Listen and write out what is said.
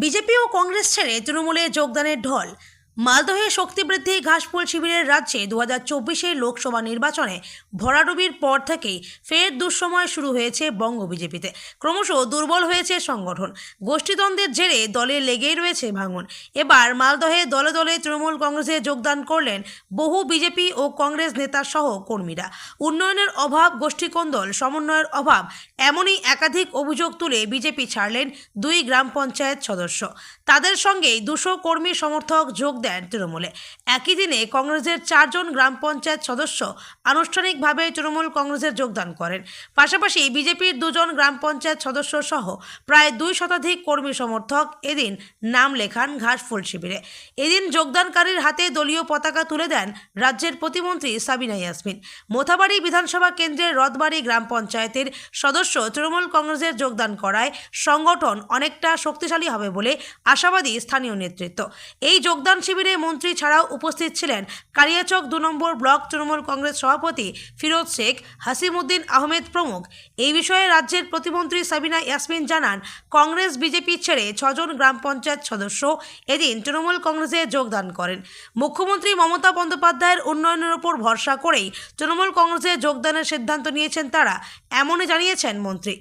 BJP ও কংগ্রেস ছেড়ে তৃণমূলে যোগদানের ঢল। মালদহে শক্তিবৃদ্ধি ঘাসফুল শিবিরের রাজ্যে 2024 লোকসভা নির্বাচনে ভরাডুবির পর থেকেই ফের দুঃসময় শুরু হয়েছে বঙ্গ বিজেপিতে। ক্রমশ দুর্বল হয়েছে সংগঠন। গোষ্ঠীদ্বন্দ্বের জেরে দলে লেগেই রয়েছে ভাঙন। এবার মালদহে দলে দলে তৃণমূল কংগ্রেসে যোগদান করলেন বহু বিজেপি ও কংগ্রেস নেতা সহ কর্মীরা। উন্নয়নের অভাব, গোষ্ঠীকোন্দল, সমন্বয়ের অভাব, এমনই একাধিক অভিযোগ তুলে বিজেপি ছাড়লেন 2 গ্রাম পঞ্চায়েত সদস্য। তাদের সঙ্গেই 200 কর্মী সমর্থক যোগ দেন তৃণমূলে। একই দিনে কংগ্রেসের 4 জন গ্রাম পঞ্চায়েত সদস্য আনুষ্ঠানিকভাবে তৃণমূল কংগ্রেসে যোগদান করেন। পাশাপাশি বিজেপির 2 জন গ্রাম পঞ্চায়েত সদস্য সহ প্রায় 2 শতাধিক কর্মী সমর্থক এদিন নাম লেখান ঘাসফুল শিবিরে। এদিন যোগদানকারীর হাতে দলীয় পতাকা তুলে দেন রাজ্যের প্রতিমন্ত্রী সাবিনা ইয়াসমিন। মোথাবাড়ি বিধানসভা কেন্দ্রের রথবাড়ি গ্রাম পঞ্চায়েতের সদস্য তৃণমূল কংগ্রেসের যোগদান করায় সংগঠন অনেকটা শক্তিশালী হবে বলে আশাবাদী স্থানীয় নেতৃত্ব। এই যোগদান শিবিরে মন্ত্রী ছাড়াও উপস্থিত ছিলেন কালিয়াচক 2 নম্বর ব্লক তৃণমূল কংগ্রেস সভাপতি ফিরোজ শেখ, হাসিমুদ্দিন আহমেদ প্রমুখ। এই বিষয়ে রাজ্যের প্রতিমন্ত্রী সাবিনা ইয়াসমিন জানান, কংগ্রেস বিজেপি ছেড়ে 6 জন গ্রাম পঞ্চায়েত সদস্য এদিন তৃণমূল কংগ্রেসে যোগদান করেন। মুখ্যমন্ত্রী মমতা বন্দ্যোপাধ্যায়ের উন্নয়নের উপর ভরসা করেই তৃণমূল কংগ্রেসে যোগদানের সিদ্ধান্ত নিয়েছেন তারা, এমনই জানিয়েছেন মন্ত্রী।